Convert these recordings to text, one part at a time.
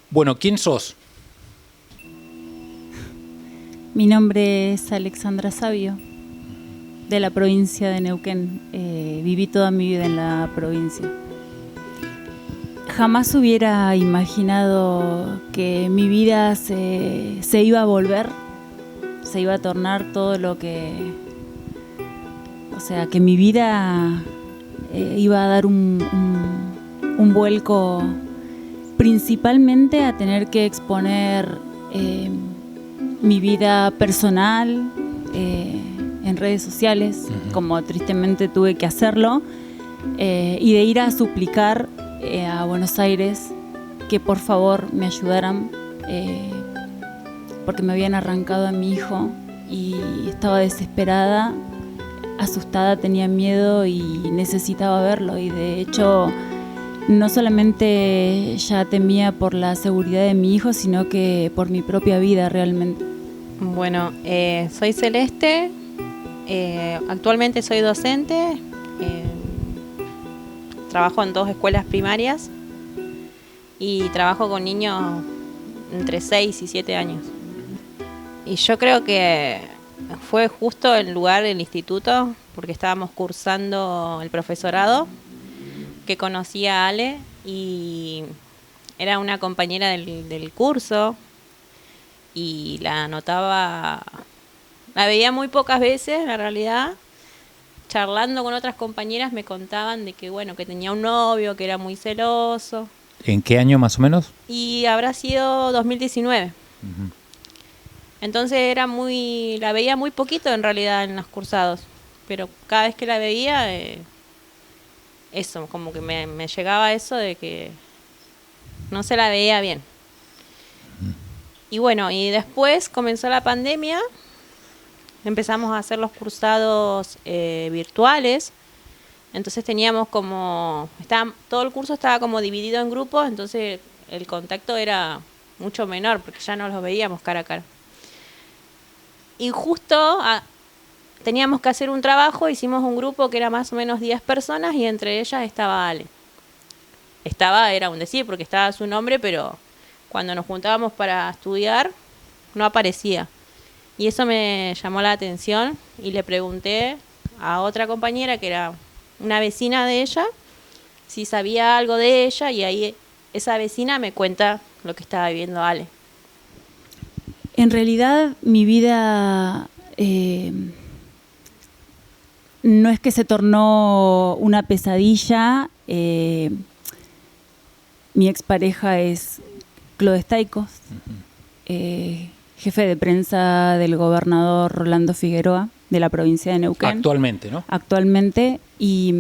Bueno, ¿quién sos? Mi nombre es Alexandra Sabio, de la provincia de Neuquén. Viví toda mi vida en la provincia. Jamás hubiera imaginado que mi vida se iba a volver, se iba a tornar todo lo que... O sea, que mi vida iba a dar un vuelco principalmente a tener que exponer mi vida personal en redes sociales, como tristemente tuve que hacerlo, y de ir a suplicar a Buenos Aires que por favor me ayudaran, porque me habían arrancado a mi hijo y estaba desesperada, asustada, tenía miedo y necesitaba verlo. Y de hecho no solamente ya temía por la seguridad de mi hijo, sino que por mi propia vida realmente. Bueno, soy Celeste, actualmente soy docente, trabajo en 2 escuelas primarias y trabajo con niños entre 6 y 7 años. Y yo creo que fue justo el lugar del instituto, porque estábamos cursando el profesorado, que conocí a Ale y era una compañera del curso y la veía muy pocas veces, en realidad. Charlando con otras compañeras me contaban de que, bueno, que tenía un novio, que era muy celoso. ¿En qué año más o menos? Y habrá sido 2019. Uh-huh. Entonces la veía muy poquito en realidad en los cursados. Pero cada vez que la veía, eso, como que me llegaba eso de que no se la veía bien. Uh-huh. Y bueno, y después comenzó la pandemia. Empezamos a hacer los cursados virtuales. Entonces teníamos todo el curso estaba como dividido en grupos, entonces el contacto era mucho menor porque ya no los veíamos cara a cara. Y justo teníamos que hacer un trabajo, hicimos un grupo que era más o menos 10 personas y entre ellas estaba Ale. Era un decir porque estaba su nombre, pero cuando nos juntábamos para estudiar no aparecía. Y eso me llamó la atención y le pregunté a otra compañera que era una vecina de ella si sabía algo de ella, y ahí esa vecina me cuenta lo que estaba viviendo Ale. En realidad mi vida no es que se tornó una pesadilla. Mi expareja es Claude Staikos, jefe de prensa del gobernador Rolando Figueroa, de la provincia de Neuquén. Actualmente, ¿no? Actualmente. Y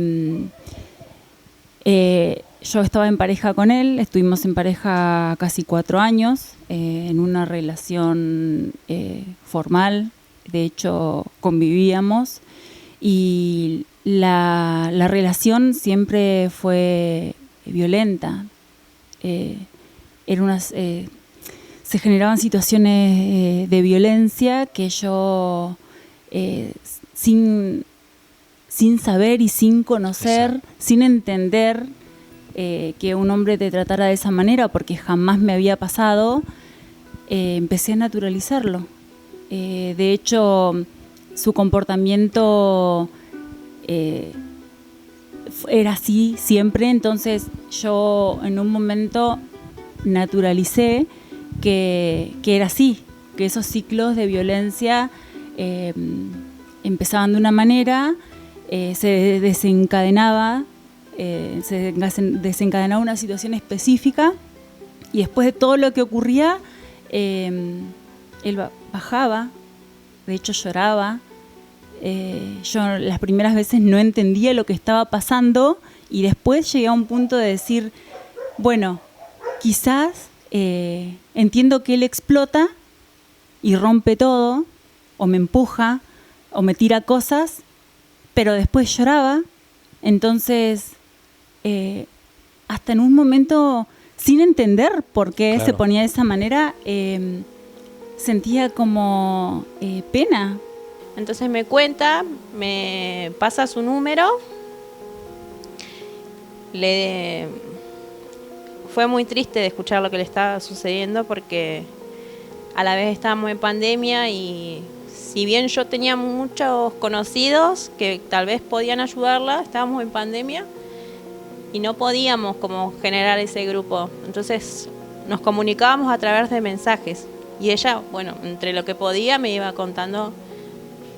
yo estaba en pareja con él, estuvimos en pareja casi 4 años, en una relación formal. De hecho, convivíamos y la relación siempre fue violenta. Se generaban situaciones de violencia que yo, sin saber y sin conocer, exacto, sin entender que un hombre te tratara de esa manera, porque jamás me había pasado, empecé a naturalizarlo. De hecho, su comportamiento era así siempre, entonces yo en un momento naturalicé que era así, que esos ciclos de violencia empezaban de una manera, se desencadenaba una situación específica y después de todo lo que ocurría, él bajaba, de hecho lloraba. Yo las primeras veces no entendía lo que estaba pasando y después llegué a un punto de decir, bueno, quizás entiendo que él explota y rompe todo, o me empuja, o me tira cosas, pero después lloraba. Entonces, hasta en un momento, sin entender por qué claro, se ponía de esa manera, sentía como pena. Entonces me cuenta, me pasa su número, fue muy triste de escuchar lo que le estaba sucediendo, porque a la vez estábamos en pandemia y si bien yo tenía muchos conocidos que tal vez podían ayudarla, estábamos en pandemia y no podíamos como generar ese grupo. Entonces nos comunicábamos a través de mensajes y ella, bueno, entre lo que podía me iba contando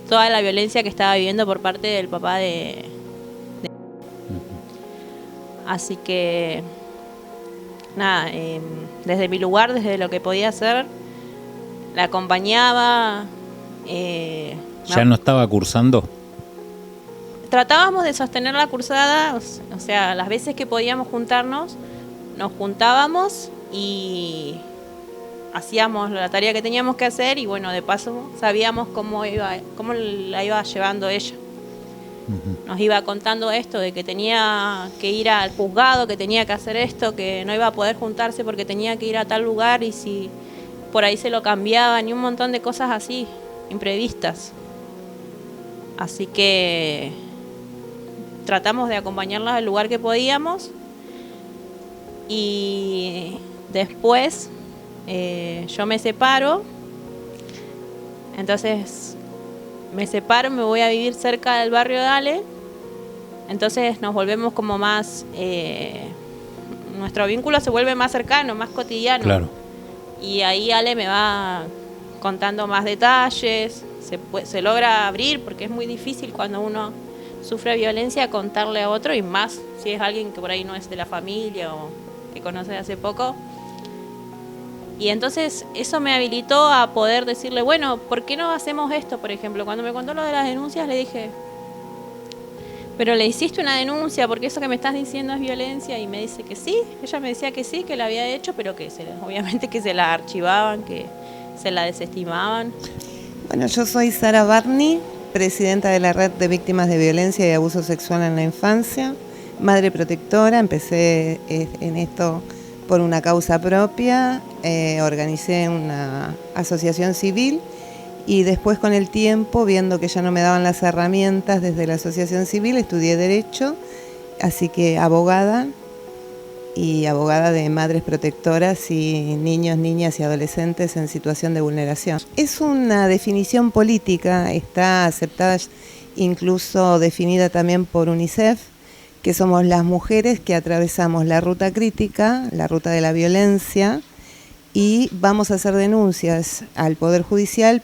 toda la violencia que estaba viviendo por parte del papá de... Así que nada, desde mi lugar, desde lo que podía hacer, la acompañaba. ¿Ya no estaba cursando? Tratábamos de sostener la cursada, o sea, las veces que podíamos juntarnos, nos juntábamos y hacíamos la tarea que teníamos que hacer y bueno, de paso sabíamos cómo la iba llevando ella. Nos iba contando esto de que tenía que ir al juzgado, que tenía que hacer esto, que no iba a poder juntarse porque tenía que ir a tal lugar y si por ahí se lo cambiaban y un montón de cosas así, imprevistas. Así que tratamos de acompañarla al lugar que podíamos y después yo me separo, entonces me separo, me voy a vivir cerca del barrio de Ale, entonces nos volvemos como más, nuestro vínculo se vuelve más cercano, más cotidiano. Claro. Y ahí Ale me va contando más detalles, se logra abrir, porque es muy difícil cuando uno sufre violencia contarle a otro, y más si es alguien que por ahí no es de la familia o que conoce de hace poco. Y entonces eso me habilitó a poder decirle, bueno, ¿por qué no hacemos esto? Por ejemplo, cuando me contó lo de las denuncias le dije, pero le hiciste una denuncia porque eso que me estás diciendo es violencia, y me dice que sí. Ella me decía que sí, que la había hecho, pero que obviamente que se la archivaban, que se la desestimaban. Bueno, yo soy Sara Barney, presidenta de la Red de Víctimas de Violencia y Abuso Sexual en la Infancia, madre protectora. Empecé en esto por una causa propia, organicé una asociación civil y después con el tiempo, viendo que ya no me daban las herramientas desde la asociación civil, estudié Derecho, así que abogada de madres protectoras y niños, niñas y adolescentes en situación de vulneración. Es una definición política, está aceptada, incluso definida también por UNICEF, que somos las mujeres que atravesamos la ruta crítica, la ruta de la violencia, y vamos a hacer denuncias al Poder Judicial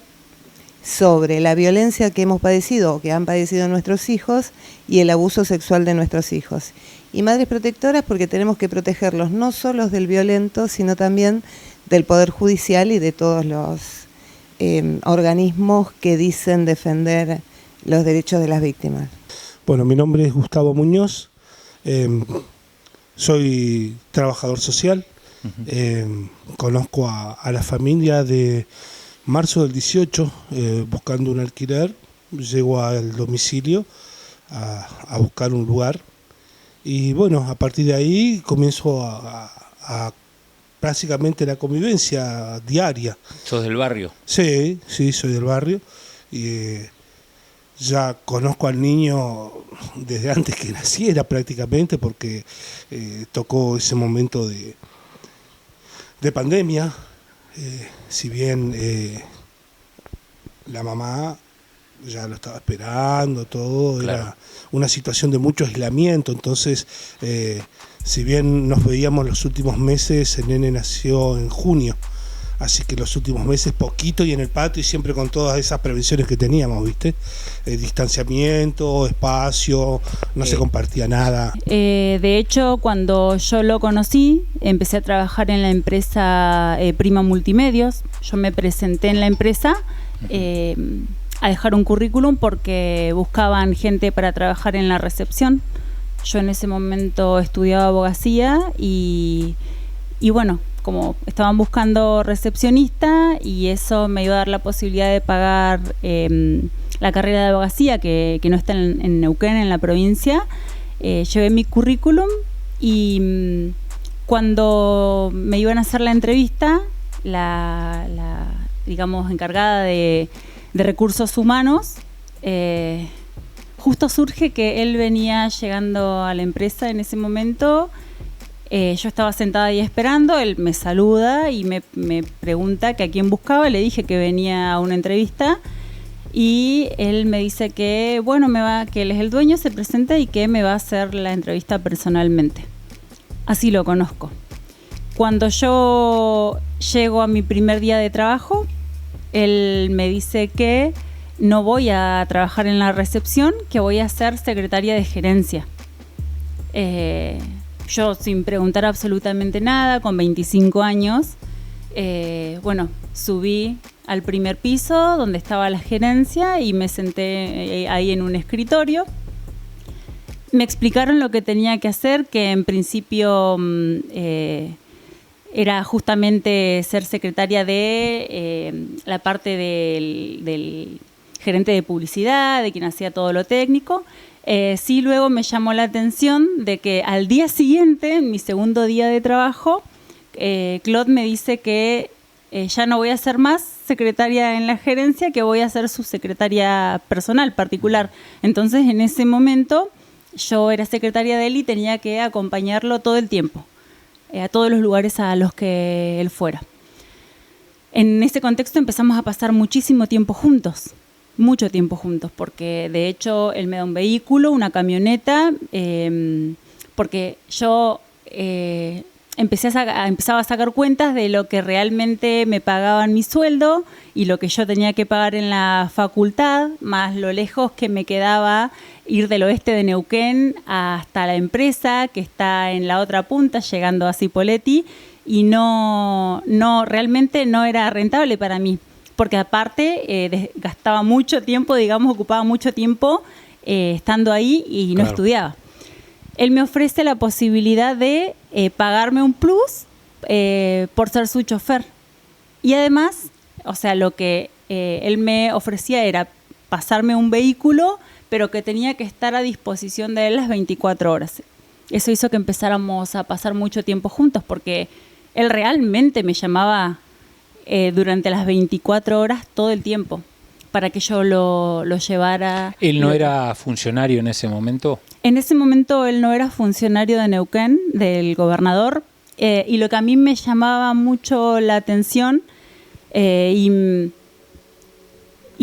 sobre la violencia que hemos padecido o que han padecido nuestros hijos y el abuso sexual de nuestros hijos. Y madres protectoras porque tenemos que protegerlos no solo del violento, sino también del Poder Judicial y de todos los organismos que dicen defender los derechos de las víctimas. Bueno, mi nombre es Gustavo Muñoz, soy trabajador social, conozco a la familia de marzo del 18, buscando un alquiler, llego al domicilio a buscar un lugar y bueno, a partir de ahí comienzo a prácticamente la convivencia diaria. ¿Sos del barrio? Sí, soy del barrio y ya conozco al niño desde antes que naciera prácticamente, porque tocó ese momento de pandemia. Si bien la mamá ya lo estaba esperando, todo, claro. Era una situación de mucho aislamiento, entonces si bien nos veíamos los últimos meses, el nene nació en junio, así que los últimos meses poquito y en el patio y siempre con todas esas prevenciones que teníamos, ¿viste? Distanciamiento, espacio, no se compartía nada. De hecho, cuando yo lo conocí, empecé a trabajar en la empresa Prima Multimedios. Yo me presenté en la empresa a dejar un currículum porque buscaban gente para trabajar en la recepción. Yo en ese momento estudiaba abogacía y bueno, como estaban buscando recepcionista y eso me iba a dar la posibilidad de pagar la carrera de abogacía que no está en Neuquén, en la provincia, llevé mi currículum y cuando me iban a hacer la entrevista, la digamos, encargada de recursos humanos, justo surge que él venía llegando a la empresa en ese momento Yo estaba sentada ahí esperando, él me saluda y me pregunta que a quién buscaba. Le dije que venía a una entrevista y él me dice que, bueno, que él es el dueño, se presenta y que me va a hacer la entrevista personalmente. Así lo conozco. Cuando yo llego a mi primer día de trabajo, él me dice que no voy a trabajar en la recepción, que voy a ser secretaria de gerencia. Yo, sin preguntar absolutamente nada, con 25 años, subí al primer piso donde estaba la gerencia y me senté ahí en un escritorio. Me explicaron lo que tenía que hacer, que en principio era justamente ser secretaria de la parte del gerente de publicidad, de quien hacía todo lo técnico. Sí, luego me llamó la atención de que al día siguiente, en mi segundo día de trabajo, Claude me dice que ya no voy a ser más secretaria en la gerencia, que voy a ser su secretaria personal, particular. Entonces, en ese momento, yo era secretaria de él y tenía que acompañarlo todo el tiempo, a todos los lugares a los que él fuera. En ese contexto empezamos a pasar muchísimo tiempo juntos, mucho tiempo juntos, porque de hecho él me da un vehículo, una camioneta, porque yo empezaba a sacar cuentas de lo que realmente me pagaban mi sueldo y lo que yo tenía que pagar en la facultad, más lo lejos que me quedaba ir del oeste de Neuquén hasta la empresa, que está en la otra punta, llegando a Cipolletti, y realmente no era rentable para mí, porque aparte gastaba mucho tiempo, ocupaba mucho tiempo estando ahí y no estudiaba. Él me ofrece la posibilidad de pagarme un plus por ser su chofer. Y además, lo que él me ofrecía era pasarme un vehículo, pero que tenía que estar a disposición de él las 24 horas. Eso hizo que empezáramos a pasar mucho tiempo juntos, porque él realmente me llamaba durante las 24 horas todo el tiempo para que yo lo llevara. ¿Él no era funcionario en ese momento? En ese momento él no era funcionario de Neuquén, del gobernador, y lo que a mí me llamaba mucho la atención, y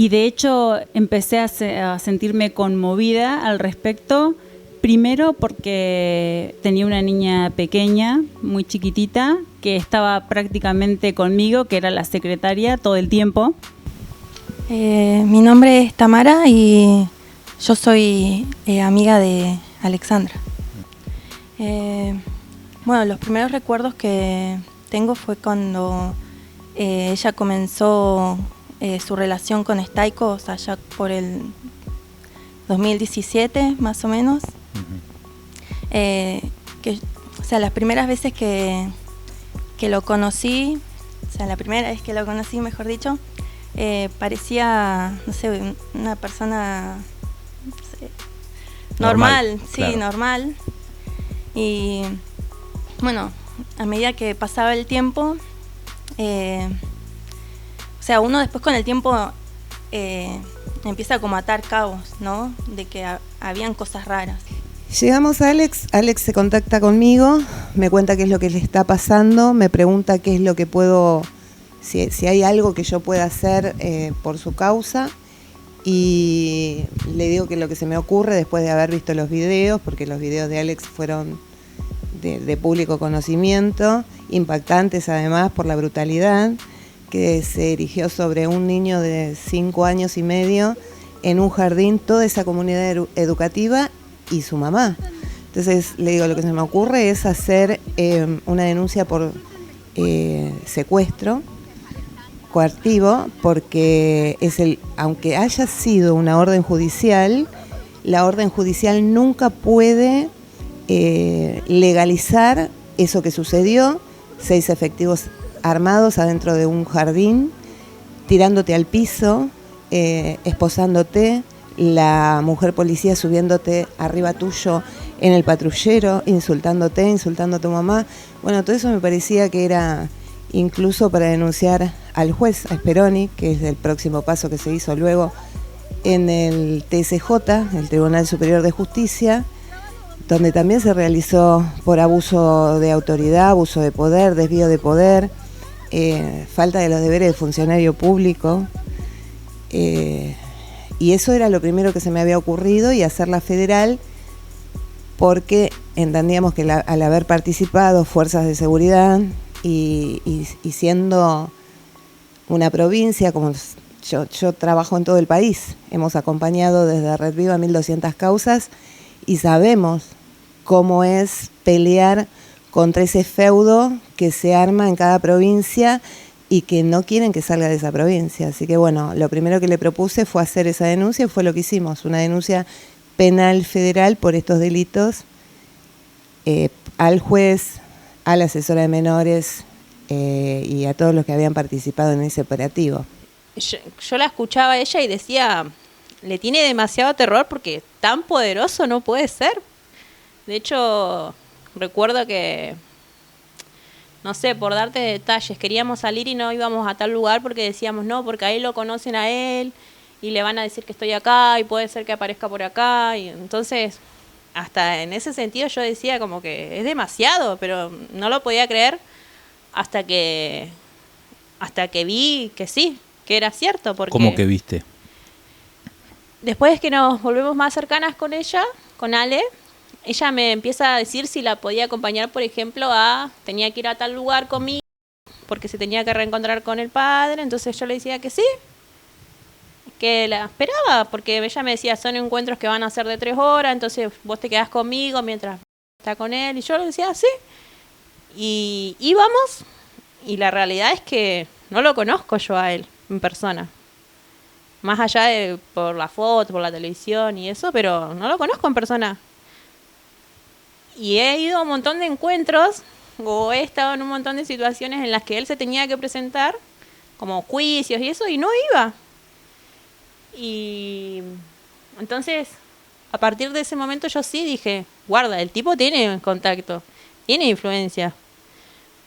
de hecho empecé a sentirme conmovida al respecto, primero porque tenía una niña pequeña, muy chiquitita, que estaba prácticamente conmigo, que era la secretaria todo el tiempo. Mi nombre es Tamara y yo soy amiga de Alexandra. Los primeros recuerdos que tengo fue cuando ella comenzó su relación con Staikos allá por el 2017, más o menos. Las primeras veces que lo conocí, la primera vez que lo conocí, mejor dicho, parecía, una persona normal, claro. Normal. Y a medida que pasaba el tiempo, uno después con el tiempo empieza como a atar cabos, ¿no? De que habían cosas raras. Llegamos a Alex se contacta conmigo, me cuenta qué es lo que le está pasando, me pregunta qué es lo que puedo, si hay algo que yo pueda hacer por su causa, y le digo que lo que se me ocurre después de haber visto los videos, porque los videos de Alex fueron de público conocimiento, impactantes además por la brutalidad, que se erigió sobre un niño de 5 años y medio en un jardín, toda esa comunidad educativa y su mamá. Entonces le digo, lo que se me ocurre es hacer una denuncia por secuestro coactivo, porque aunque haya sido una orden judicial, la orden judicial nunca puede legalizar eso que sucedió. 6 efectivos armados adentro de un jardín, tirándote al piso, esposándote, la mujer policía subiéndote arriba tuyo en el patrullero, insultándote, insultando a tu mamá. Bueno, todo eso me parecía que era incluso para denunciar al juez, a Speroni, que es el próximo paso que se hizo luego en el TSJ, el Tribunal Superior de Justicia. donde también se realizó por abuso de autoridad, abuso de poder, desvío de poder, falta de los deberes de funcionario público. Y eso era lo primero que se me había ocurrido, y hacerla federal, porque entendíamos que al haber participado fuerzas de seguridad y siendo una provincia, como yo trabajo en todo el país, hemos acompañado desde Red Viva 1200 causas y sabemos cómo es pelear contra ese feudo que se arma en cada provincia y que no quieren que salga de esa provincia. Así que bueno, lo primero que le propuse fue hacer esa denuncia, y fue lo que hicimos, una denuncia penal federal por estos delitos, al juez, a la asesora de menores y a todos los que habían participado en ese operativo. Yo la escuchaba a ella y decía, le tiene demasiado terror porque tan poderoso no puede ser. De hecho, recuerdo que, no sé, por darte detalles, queríamos salir y no íbamos a tal lugar porque decíamos no, porque ahí lo conocen a él y le van a decir que estoy acá y puede ser que aparezca por acá. Y entonces, hasta en ese sentido yo decía como que es demasiado, pero no lo podía creer hasta que vi que sí, que era cierto. Porque ¿Cómo que viste? después que nos volvemos más cercanas con ella, con Ale, ella me empieza a decir si la podía acompañar, por ejemplo, tenía que ir a tal lugar conmigo porque se tenía que reencontrar con el padre. Entonces yo le decía que sí, que la esperaba, porque ella me decía, son encuentros que van a ser de 3 horas, entonces vos te quedás conmigo mientras está con él. Y yo le decía sí, y íbamos, y la realidad es que no lo conozco yo a él en persona, más allá de por la foto, por la televisión y eso, pero no lo conozco en persona. Y he ido a un montón de encuentros, o he estado en un montón de situaciones en las que él se tenía que presentar, como juicios y eso, y no iba. Y entonces, a partir de ese momento yo sí dije, guarda, el tipo tiene contacto, tiene influencia.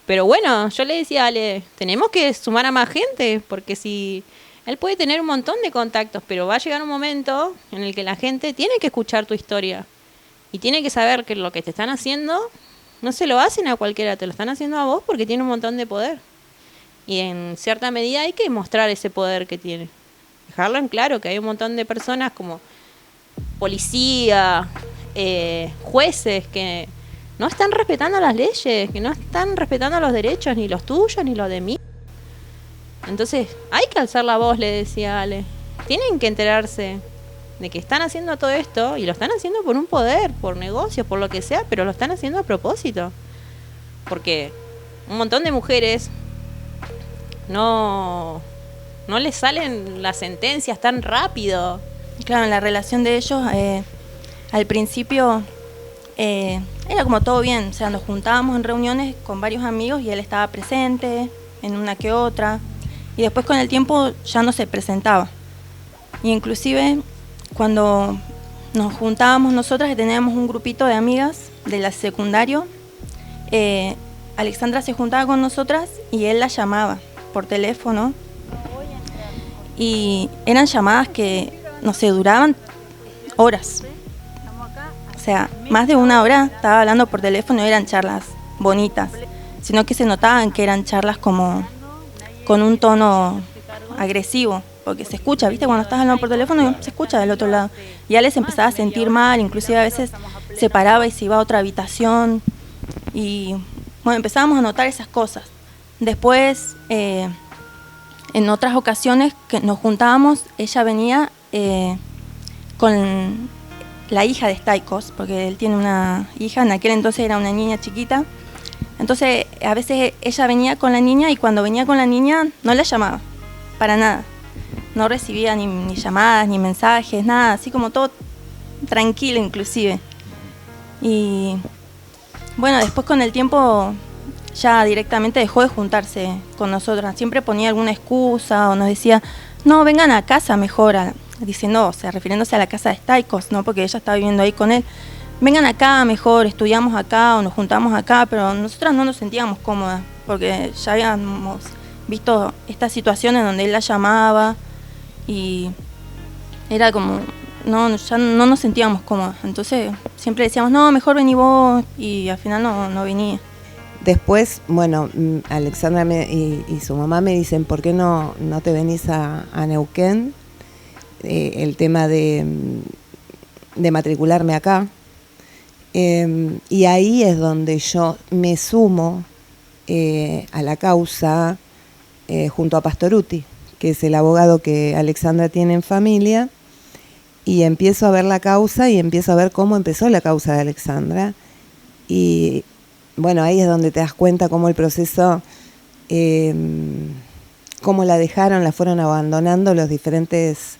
Pero bueno, yo le decía, Ale, tenemos que sumar a más gente, porque si él puede tener un montón de contactos, pero va a llegar un momento en el que la gente tiene que escuchar tu historia. Y tiene que saber que lo que te están haciendo no se lo hacen a cualquiera, te lo están haciendo a vos porque tiene un montón de poder. Y en cierta medida hay que mostrar ese poder que tiene. Dejarlo en claro que hay un montón de personas como policía, jueces que no están respetando las leyes, que no están respetando los derechos, ni los tuyos ni los de mí. Entonces hay que alzar la voz, le decía Ale. Tienen que enterarse de que están haciendo todo esto y lo están haciendo por un poder, por negocios, por lo que sea, pero lo están haciendo a propósito. Porque un montón de mujeres no les salen las sentencias tan rápido. Claro, la relación de ellos al principio era como todo bien, o sea, nos juntábamos en reuniones con varios amigos y él estaba presente en una que otra, y después con el tiempo ya no se presentaba. Y inclusive cuando nos juntábamos nosotras, teníamos un grupito de amigas de la secundario, Alexandra se juntaba con nosotras y él la llamaba por teléfono, y eran llamadas que, no sé, duraban horas. O sea, más de 1 hora estaba hablando por teléfono, no eran charlas bonitas, sino que se notaban que eran charlas como con un tono agresivo, porque se escucha, ¿viste? Cuando estás hablando por teléfono se escucha del otro lado. Y Ale se empezaba a sentir mal, inclusive a veces se paraba y se iba a otra habitación. Y bueno, empezábamos a notar esas cosas. Después, en otras ocasiones que nos juntábamos, ella venía con la hija de Staikos, porque él tiene una hija, en aquel entonces era una niña chiquita. Entonces, a veces ella venía con la niña, y cuando venía con la niña no la llamaba, para nada. No recibía ni llamadas, ni mensajes, nada, así como todo tranquilo inclusive. Y bueno, después con el tiempo ya directamente dejó de juntarse con nosotras. Siempre ponía alguna excusa o nos decía, no, vengan a casa mejor, diciendo, o sea, refiriéndose a la casa de Staikos, ¿no? Porque ella estaba viviendo ahí con él. Vengan acá mejor, estudiamos acá o nos juntamos acá, pero nosotras no nos sentíamos cómodas, porque ya habíamos visto esta situación en donde él la llamaba y era como ya no nos sentíamos cómodos. Entonces siempre decíamos, no, mejor vení vos, y al final no venía. Después, bueno, Alexandra y su mamá me dicen, ¿por qué no te venís a Neuquén? El tema de matricularme acá. Y ahí es donde yo me sumo a la causa junto a Pastoruti, que es el abogado que Alexandra tiene en familia, y empiezo a ver la causa y empiezo a ver cómo empezó la causa de Alexandra. Y bueno, ahí es donde te das cuenta cómo el proceso, cómo la fueron abandonando los diferentes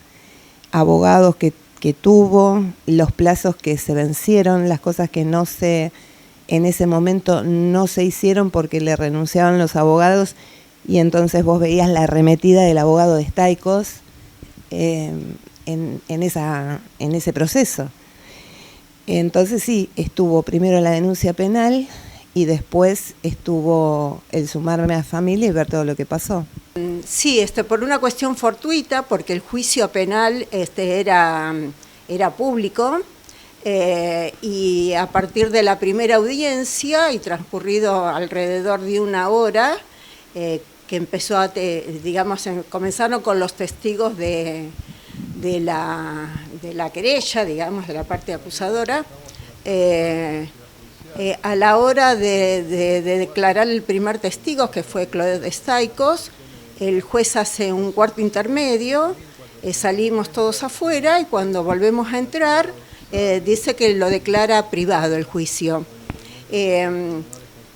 abogados que tuvo, los plazos que se vencieron, las cosas que en ese momento no se hicieron porque le renunciaban los abogados, y entonces vos veías la arremetida del abogado de Staikos en ese proceso. Entonces sí, estuvo primero la denuncia penal y después estuvo el sumarme a familia y ver todo lo que pasó. Sí, por una cuestión fortuita, porque el juicio penal era público, y a partir de la primera audiencia y transcurrido alrededor de una hora, que empezó comenzaron con los testigos de la querella, digamos, de la parte acusadora. A la hora de declarar el primer testigo, que fue Claude Staikos, el juez hace un cuarto intermedio, salimos todos afuera, y cuando volvemos a entrar, dice que lo declara privado el juicio.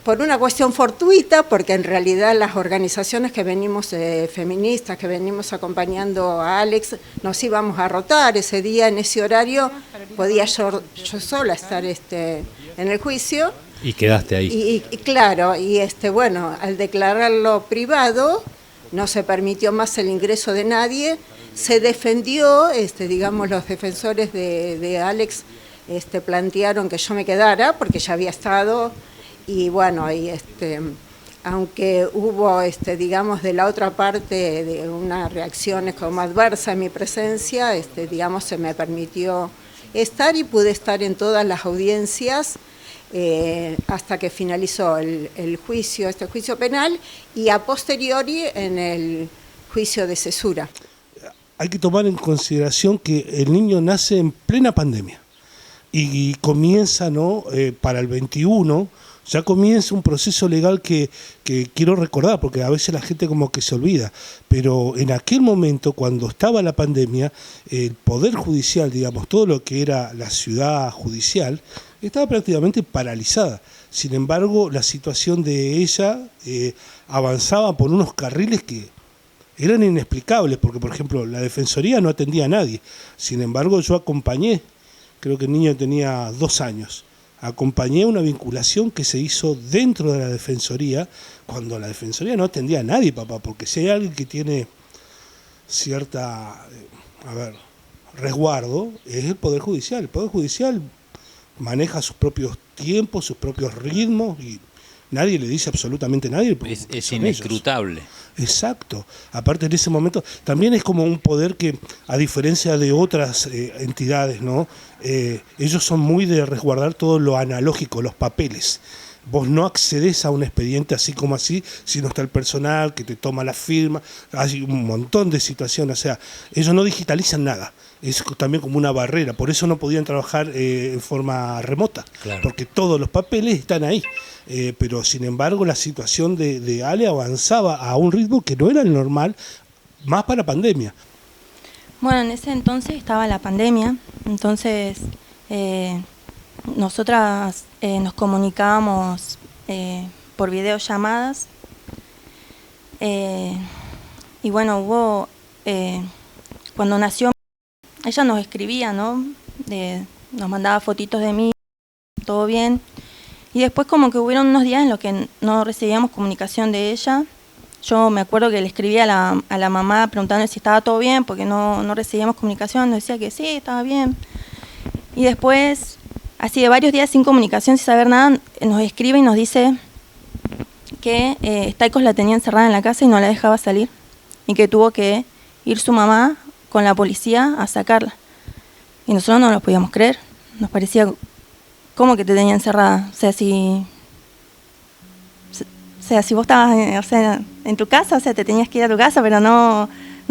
Por una cuestión fortuita, porque en realidad las organizaciones que venimos feministas, que venimos acompañando a Alex, nos íbamos a rotar ese día, en ese horario, podía yo sola estar en el juicio. Y quedaste ahí. Y claro, bueno, al declararlo privado, no se permitió más el ingreso de nadie, se defendió, los defensores de Alex plantearon que yo me quedara, porque ya había estado. Y bueno, aunque hubo, de la otra parte, de unas reacciones como adversa en mi presencia, se me permitió estar y pude estar en todas las audiencias hasta que finalizó el juicio, este juicio penal, y a posteriori en el juicio de cesura. Hay que tomar en consideración que el niño nace en plena pandemia y comienza, para el 21, ya comienza un proceso legal que quiero recordar, porque a veces la gente como que se olvida, pero en aquel momento, cuando estaba la pandemia, el Poder Judicial, digamos, todo lo que era la ciudad judicial, estaba prácticamente paralizada. Sin embargo, la situación de ella avanzaba por unos carriles que eran inexplicables, porque, por ejemplo, la Defensoría no atendía a nadie. Sin embargo, yo acompañé, creo que el niño tenía 2 años, acompañé una vinculación que se hizo dentro de la Defensoría, cuando la Defensoría no atendía a nadie, papá, porque si hay alguien que tiene cierta, resguardo, es el Poder Judicial. El Poder Judicial maneja sus propios tiempos, sus propios ritmos, y nadie le dice absolutamente a nadie. Es inescrutable. Exacto. Aparte, en ese momento también es como un poder que, a diferencia de otras entidades, ellos son muy de resguardar todo lo analógico, los papeles. Vos no accedes a un expediente así como así, sino está el personal que te toma la firma, hay un montón de situaciones, o sea, ellos no digitalizan nada. Es también como una barrera, por eso no podían trabajar en forma remota, claro, porque todos los papeles están ahí, pero sin embargo la situación de Ale avanzaba a un ritmo que no era el normal, más para pandemia. Bueno, en ese entonces estaba la pandemia, entonces nosotras nos comunicábamos por videollamadas, y bueno, hubo, cuando nació, ella nos escribía, nos mandaba fotitos de mí, todo bien, y después como que hubieron unos días en los que no recibíamos comunicación de ella. Yo me acuerdo que le escribía a la mamá preguntándole si estaba todo bien, porque no recibíamos comunicación, nos decía que sí, estaba bien. Y después, así de varios días sin comunicación, sin saber nada, nos escribe y nos dice que Staikos la tenía encerrada en la casa y no la dejaba salir, y que tuvo que ir su mamá con la policía a sacarla. Y nosotros no lo podíamos creer. Nos parecía, ¿cómo que te tenían encerrada? O sea, si vos estabas en tu casa, o sea, te tenías que ir a tu casa, pero no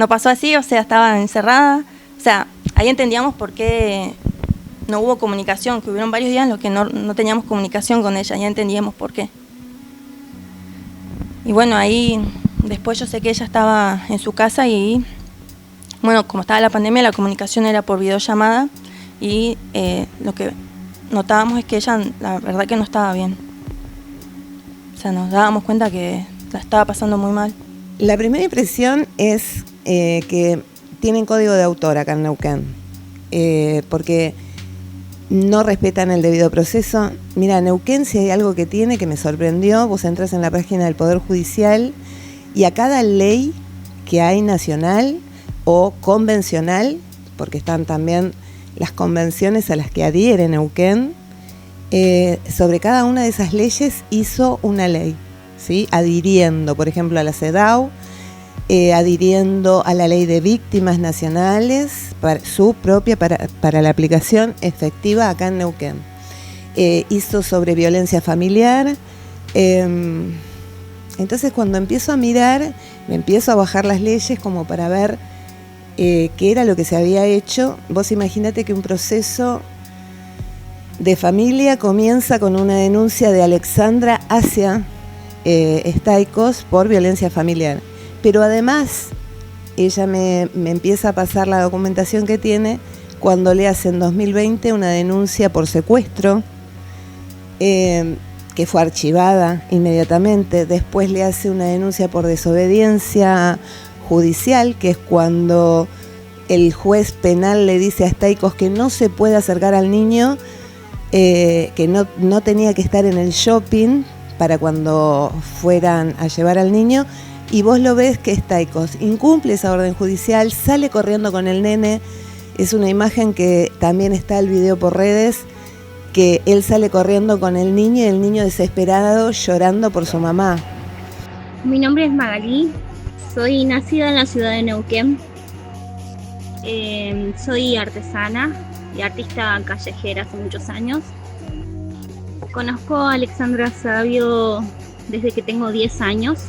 pasó así, o sea, estaba encerrada. O sea, ahí entendíamos por qué no hubo comunicación, que hubieron varios días en los que no teníamos comunicación con ella, ya entendíamos por qué. Y bueno, ahí después yo sé que ella estaba en su casa y, bueno, como estaba la pandemia, la comunicación era por videollamada y lo que notábamos es que ella, la verdad que no estaba bien. O sea, nos dábamos cuenta que la estaba pasando muy mal. La primera impresión es que tienen código de autor acá en Neuquén, porque no respetan el debido proceso. Mira, Neuquén, si hay algo que tiene que me sorprendió, vos entras en la página del Poder Judicial y a cada ley que hay nacional o convencional, porque están también las convenciones a las que adhiere Neuquén, sobre cada una de esas leyes hizo una ley, ¿sí? Adhiriendo, por ejemplo, a la CEDAW, adhiriendo a la ley de víctimas nacionales, su propia para la aplicación efectiva acá en Neuquén. Hizo sobre violencia familiar. Entonces, cuando empiezo a mirar, me empiezo a bajar las leyes como para ver qué era lo que se había hecho. Vos imaginate que un proceso de familia comienza con una denuncia de Alexandra hacia Staikos por violencia familiar. Pero además, ella me empieza a pasar la documentación que tiene cuando le hace en 2020 una denuncia por secuestro, que fue archivada inmediatamente. Después le hace una denuncia por desobediencia judicial, que es cuando el juez penal le dice a Staikos que no se puede acercar al niño, que no tenía que estar en el shopping para cuando fueran a llevar al niño. Y vos lo ves que Staikos incumple esa orden judicial, sale corriendo con el nene. Es una imagen que también está el video por redes, que él sale corriendo con el niño y el niño desesperado llorando por su mamá. Mi nombre es Magalí, soy nacida en la ciudad de Neuquén. Soy artesana y artista callejera hace muchos años. Conozco a Alexandra Sabio desde que tengo 10 años.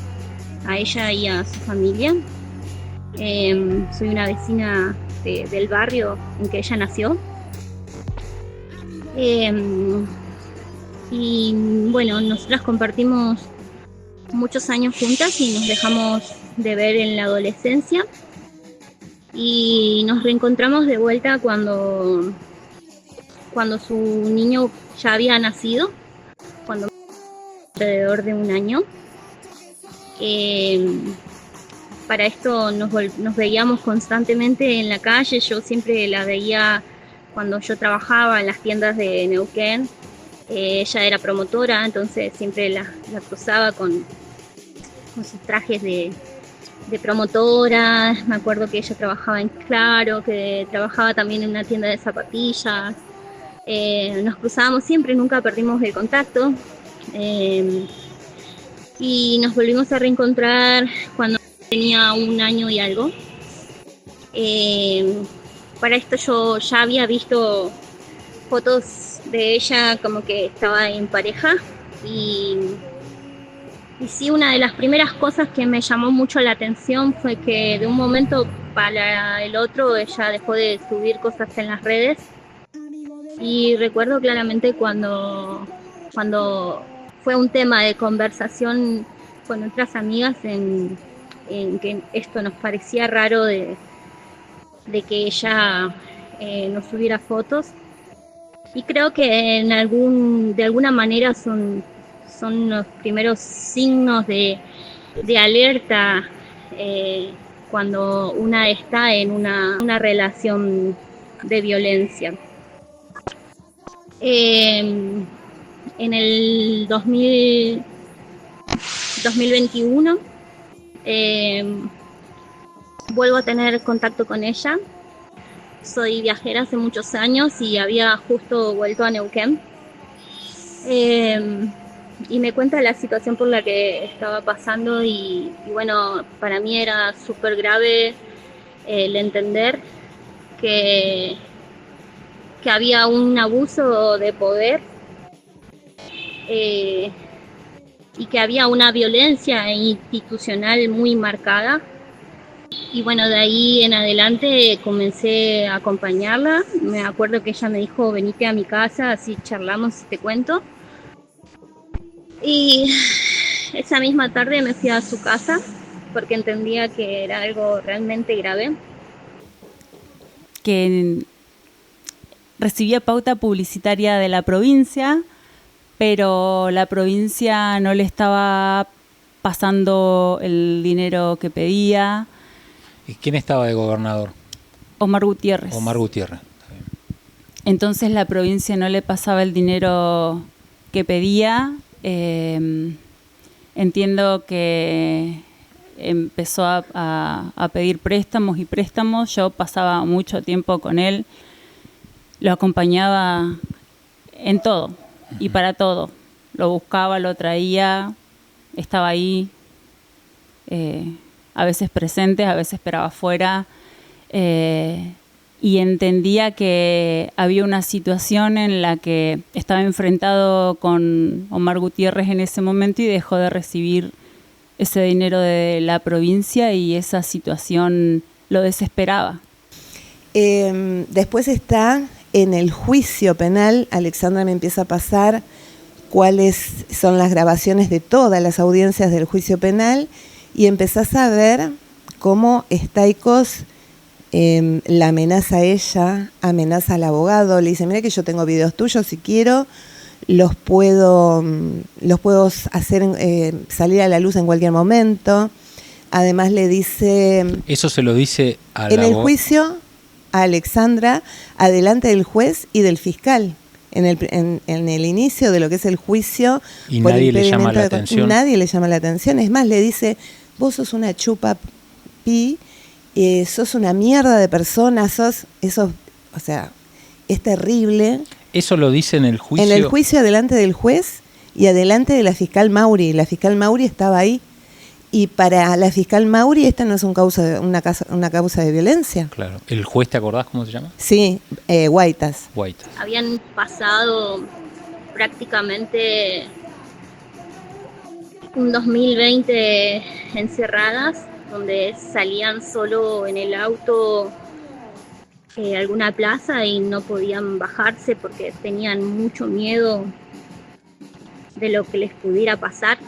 A ella y a su familia. Soy una vecina del barrio en que ella nació. Y bueno, nosotras compartimos muchos años juntas y nos dejamos de ver en la adolescencia. Y nos reencontramos de vuelta cuando su niño ya había nacido, cuando alrededor de un año. Para esto nos veíamos constantemente en la calle. Yo siempre la veía cuando yo trabajaba en las tiendas de Neuquén. Ella era promotora, entonces siempre la cruzaba con sus trajes de promotora. Me acuerdo que ella trabajaba en Claro, que trabajaba también en una tienda de zapatillas. Nos cruzábamos siempre, nunca perdimos el contacto. Y nos volvimos a reencontrar cuando tenía un año y algo. Para esto yo ya había visto fotos de ella como que estaba en pareja y sí, una de las primeras cosas que me llamó mucho la atención fue que de un momento para el otro ella dejó de subir cosas en las redes. Y recuerdo claramente cuando fue un tema de conversación con otras amigas en que esto nos parecía raro de que ella no subiera fotos. Y creo que de alguna manera son los primeros signos de alerta cuando una está en una relación de violencia. En el 2021 vuelvo a tener contacto con ella. Soy viajera hace muchos años y había justo vuelto a Neuquén. Y me cuenta la situación por la que estaba pasando y bueno, para mí era súper grave el entender que que había un abuso de poder y que había una violencia institucional muy marcada. Y bueno, de ahí en adelante comencé a acompañarla. Me acuerdo que ella me dijo, venite a mi casa, así charlamos y te cuento. Y esa misma tarde me fui a su casa porque entendía que era algo realmente grave. Que recibía pauta publicitaria de la provincia, pero la provincia no le estaba pasando el dinero que pedía. ¿Y quién estaba de gobernador? Omar Gutiérrez. Omar Gutiérrez. Está bien. Entonces la provincia no le pasaba el dinero que pedía. Entiendo que empezó a pedir préstamos y préstamos. Yo pasaba mucho tiempo con él. Lo acompañaba en todo y para todo. Lo buscaba, lo traía, estaba ahí. A veces presentes, a veces esperaba afuera, y entendía que había una situación en la que estaba enfrentado con Omar Gutiérrez en ese momento y dejó de recibir ese dinero de la provincia y esa situación lo desesperaba. Después está en el juicio penal, Alexandra me empieza a pasar cuáles son las grabaciones de todas las audiencias del juicio penal. Y empezás a ver cómo Staikos la amenaza a ella, amenaza al abogado, le dice, mira que yo tengo videos tuyos, si quiero, los puedo hacer salir a la luz en cualquier momento. Además le dice... Eso se lo dice a en el juicio a Alexandra, adelante del juez y del fiscal. En el inicio de lo que es el juicio. Y nadie le llama la atención. Nadie le llama la atención. Es más, le dice, vos sos una chupa pi, sos una mierda de persona, o sea, es terrible. ¿Eso lo dice en el juicio? En el juicio adelante del juez y adelante de la fiscal Mauri. La fiscal Mauri estaba ahí. Y para la fiscal Mauri esta no es una causa de violencia. Claro. ¿El juez, te acordás cómo se llama? Sí, Guaitas. Habían pasado prácticamente un 2020 encerradas, donde salían solo en el auto a alguna plaza y no podían bajarse porque tenían mucho miedo de lo que les pudiera pasar.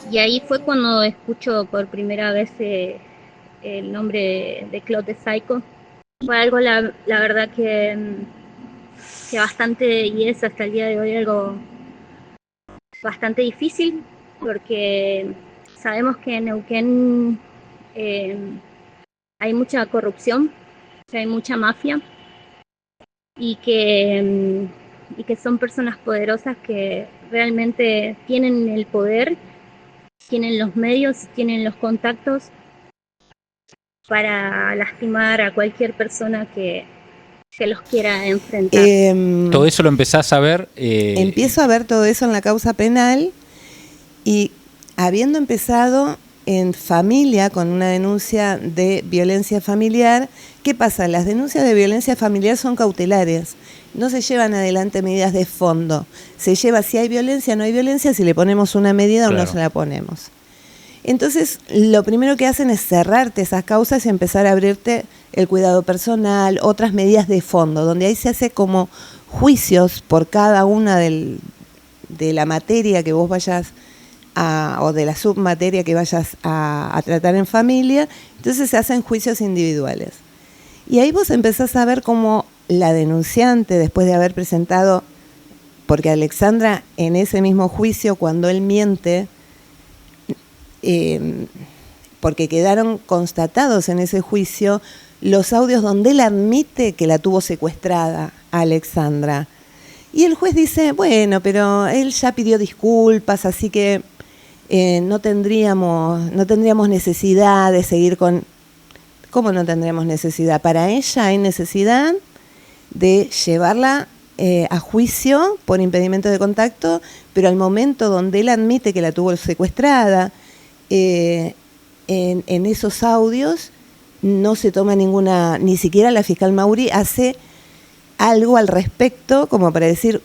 Y ahí fue cuando escucho por primera vez el nombre de Claude Staikos. Fue algo, la verdad, que bastante, y es hasta el día de hoy algo bastante difícil, porque sabemos que en Neuquén hay mucha corrupción, que hay mucha mafia, y que son personas poderosas que realmente tienen el poder, tienen los medios, tienen los contactos para lastimar a cualquier persona que los quiera enfrentar. Todo eso lo empezás a ver. Empiezo a ver todo eso en la causa penal y habiendo empezado en familia con una denuncia de violencia familiar, ¿qué pasa? Las denuncias de violencia familiar son cautelares. No se llevan adelante medidas de fondo. Se lleva si hay violencia, no hay violencia, si le ponemos una medida o no se la ponemos. Entonces, lo primero que hacen es cerrarte esas causas y empezar a abrirte el cuidado personal, otras medidas de fondo, donde ahí se hace como juicios por cada una de la materia que vos vayas o de la submateria que vayas a tratar en familia. Entonces se hacen juicios individuales. Y ahí vos empezás a ver cómo la denunciante, después de haber presentado, porque Alexandra en ese mismo juicio, cuando él miente, porque quedaron constatados en ese juicio los audios donde él admite que la tuvo secuestrada a Alexandra. Y el juez dice, bueno, pero él ya pidió disculpas, así que no tendríamos necesidad de seguir con... ¿Cómo no tendríamos necesidad? Para ella hay necesidad de llevarla a juicio por impedimento de contacto, pero al momento donde él admite que la tuvo secuestrada, en esos audios no se toma ninguna, ni siquiera la fiscal Mauri hace algo al respecto como para decir,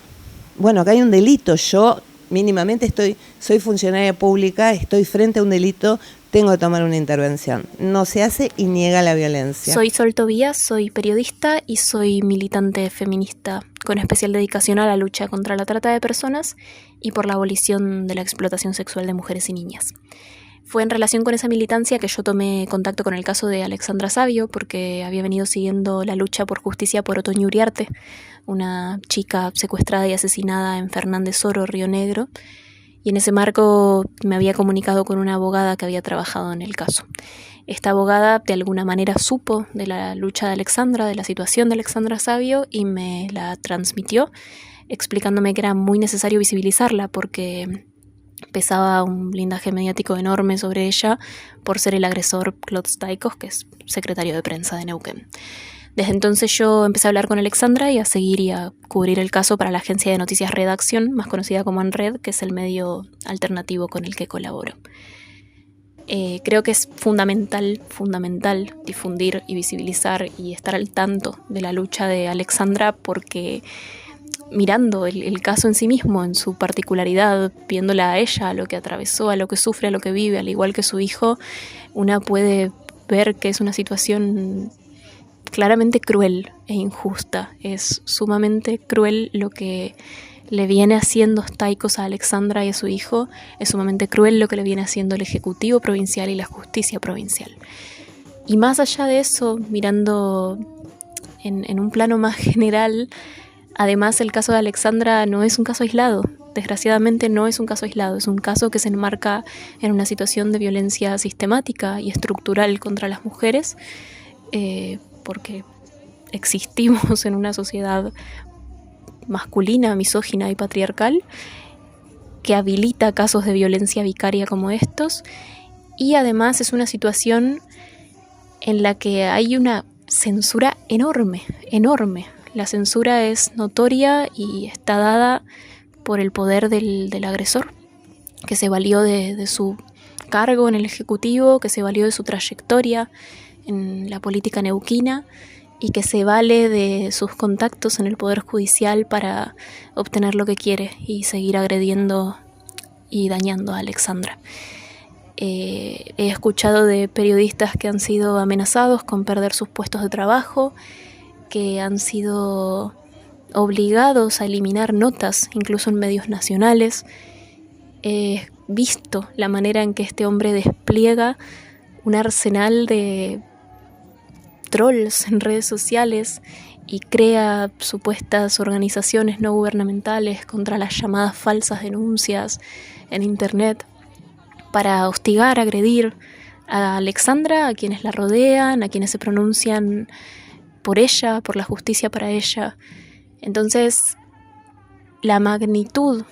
bueno, acá hay un delito, yo mínimamente soy funcionaria pública, estoy frente a un delito, tengo que tomar una intervención. No se hace y niega la violencia. Soy Sol Tobías, soy periodista y soy militante feminista con especial dedicación a la lucha contra la trata de personas y por la abolición de la explotación sexual de mujeres y niñas. Fue en relación con esa militancia que yo tomé contacto con el caso de Alexandra Savio, porque había venido siguiendo la lucha por justicia por Otoño Uriarte, una chica secuestrada y asesinada en Fernández Oro, Río Negro, y en ese marco me había comunicado con una abogada que había trabajado en el caso. Esta abogada de alguna manera supo de la lucha de Alexandra, de la situación de Alexandra Savio, y me la transmitió, explicándome que era muy necesario visibilizarla porque pesaba un blindaje mediático enorme sobre ella por ser el agresor Claude Staikos, que es secretario de prensa de Neuquén. Desde entonces yo empecé a hablar con Alexandra y a seguir y a cubrir el caso para la agencia de noticias Redacción, más conocida como ANRED, que es el medio alternativo con el que colaboro. Creo que es fundamental difundir y visibilizar y estar al tanto de la lucha de Alexandra, porque mirando el caso en sí mismo, en su particularidad, viéndola a ella, a lo que atravesó, a lo que sufre, a lo que vive, al igual que su hijo, una puede ver que es una situación claramente cruel e injusta. Es sumamente cruel lo que le viene haciendo Staikos a Alexandra y a su hijo, es sumamente cruel lo que le viene haciendo el Ejecutivo Provincial y la Justicia Provincial. Y más allá de eso, mirando en un plano más general, además el caso de Alexandra no es un caso aislado, desgraciadamente no es un caso aislado, es un caso que se enmarca en una situación de violencia sistemática y estructural contra las mujeres, porque existimos en una sociedad masculina, misógina y patriarcal que habilita casos de violencia vicaria como estos, y además es una situación en la que hay una censura enorme. La censura es notoria y está dada por el poder del agresor, que se valió de su cargo en el Ejecutivo, que se valió de su trayectoria en la política neuquina y que se vale de sus contactos en el Poder Judicial para obtener lo que quiere y seguir agrediendo y dañando a Alexandra. He escuchado de periodistas que han sido amenazados con perder sus puestos de trabajo, que han sido obligados a eliminar notas, incluso en medios nacionales. He visto la manera en que este hombre despliega un arsenal de trolls en redes sociales y crea supuestas organizaciones no gubernamentales contra las llamadas falsas denuncias en internet para hostigar, agredir a Alexandra, a quienes la rodean, a quienes se pronuncian por ella, por la justicia para ella. Entonces, la magnitud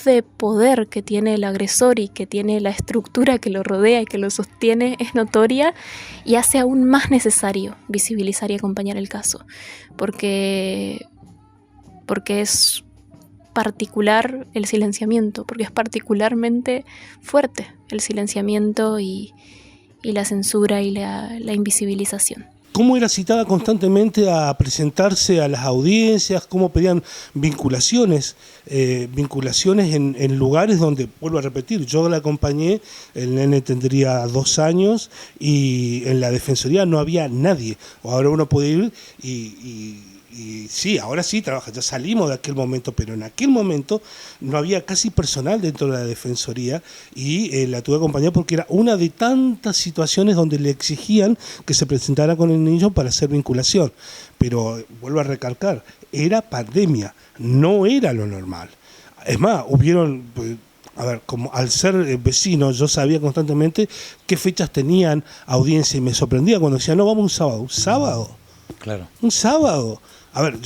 de poder que tiene el agresor y que tiene la estructura que lo rodea y que lo sostiene es notoria y hace aún más necesario visibilizar y acompañar el caso, porque es particular el silenciamiento, porque es particularmente fuerte el silenciamiento y la censura y la invisibilización. ¿Cómo era citada constantemente a presentarse a las audiencias? ¿Cómo pedían vinculaciones? Vinculaciones en lugares donde, vuelvo a repetir, yo la acompañé, el nene tendría 2 años y en la Defensoría no había nadie. Ahora uno puede ir y sí, ahora sí trabaja, ya salimos de aquel momento, pero en aquel momento no había casi personal dentro de la Defensoría y la tuve que acompañar porque era una de tantas situaciones donde le exigían que se presentara con el niño para hacer vinculación. Pero vuelvo a recalcar, era pandemia, no era lo normal. Es más, hubieron... como al ser vecino, yo sabía constantemente qué fechas tenían audiencia y me sorprendía cuando decían, no, vamos un sábado. Claro. Un sábado. A ver,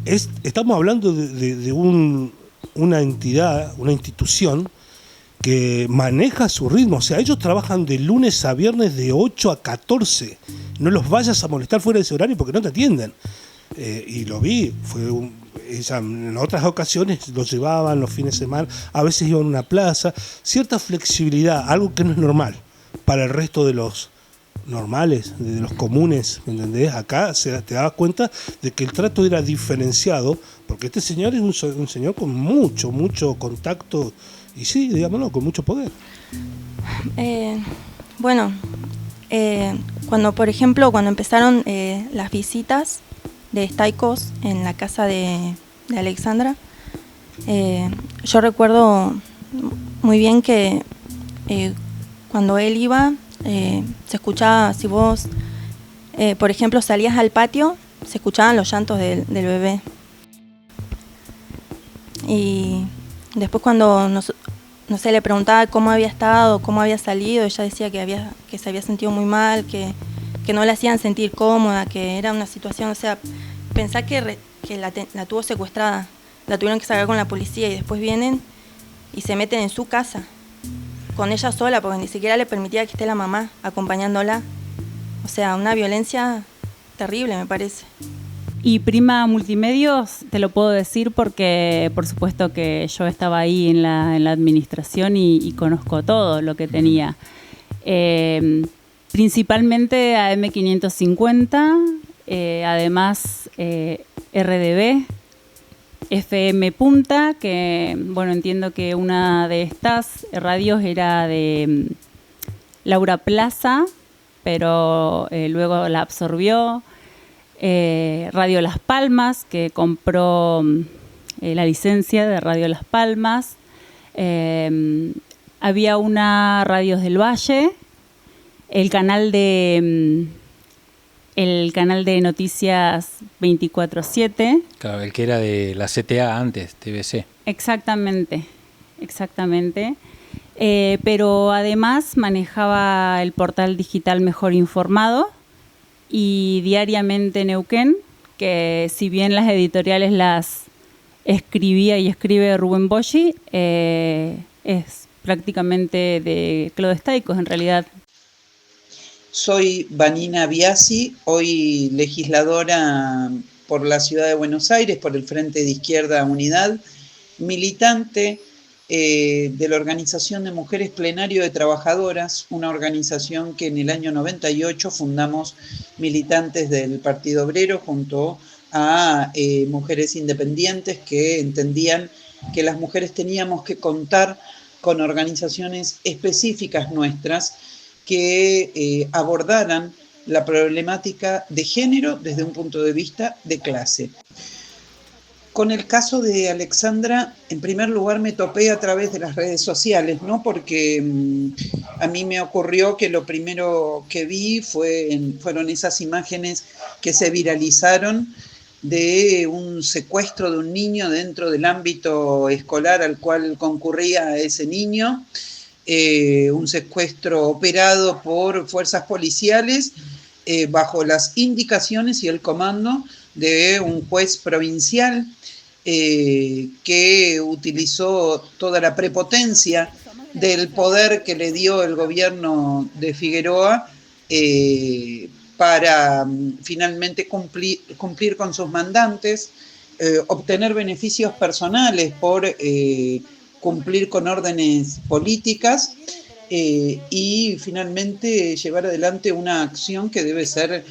estamos hablando de una entidad, una institución que maneja su ritmo. O sea, ellos trabajan de lunes a viernes de 8 a 14. No los vayas a molestar fuera de ese horario porque no te atienden. Y lo vi, en otras ocasiones los llevaban los fines de semana, a veces iban a una plaza. Cierta flexibilidad, algo que no es normal. para el resto de los normales, de los comunes, ¿me entendés? Acá te dabas cuenta de que el trato era diferenciado, porque este señor es un señor con mucho contacto y sí, digámoslo, con mucho poder. Cuando, por ejemplo, cuando empezaron las visitas de Staikos en la casa de Alexandra, yo recuerdo muy bien que cuando él iba, se escuchaba, si vos, por ejemplo, salías al patio, se escuchaban los llantos del bebé. Y después cuando no sé, le preguntaba cómo había estado, cómo había salido, ella decía que se había sentido muy mal, que no la hacían sentir cómoda, que era una situación, o sea, pensá que la tuvo secuestrada, la tuvieron que sacar con la policía y después vienen y se meten en su casa, con ella sola, porque ni siquiera le permitía que esté la mamá acompañándola. O sea, una violencia terrible, me parece. Y Prima Multimedios, te lo puedo decir porque por supuesto que yo estaba ahí en la administración y conozco todo lo que tenía. Principalmente AM550, además RDB, FM Punta, que bueno, entiendo que una de estas radios era de Laura Plaza, pero luego la absorbió. Radio Las Palmas, que compró la licencia de Radio Las Palmas. Había una Radios del Valle, el canal de noticias 24/7. Claro, el que era de la CTA antes, TVC. Exactamente. Pero además manejaba el portal digital Mejor Informado y Diariamente Neuquén, que si bien las editoriales las escribía y escribe Rubén Boschi, es prácticamente de Claude Staikos en realidad. Soy Vanina Biasi, hoy legisladora por la Ciudad de Buenos Aires, por el Frente de Izquierda Unidad, militante de la Organización de Mujeres Plenario de Trabajadoras, una organización que en el año 98 fundamos militantes del Partido Obrero junto a mujeres independientes que entendían que las mujeres teníamos que contar con organizaciones específicas nuestras que abordaran la problemática de género desde un punto de vista de clase. Con el caso de Alexandra, en primer lugar me topé a través de las redes sociales, ¿no? Porque a mí me ocurrió que lo primero que vi fueron esas imágenes que se viralizaron de un secuestro de un niño dentro del ámbito escolar al cual concurría ese niño, un secuestro operado por fuerzas policiales bajo las indicaciones y el comando de un juez provincial que utilizó toda la prepotencia del poder que le dio el gobierno de Figueroa para finalmente cumplir con sus mandantes, obtener beneficios personales por cumplir con órdenes políticas y finalmente llevar adelante una acción que debe ser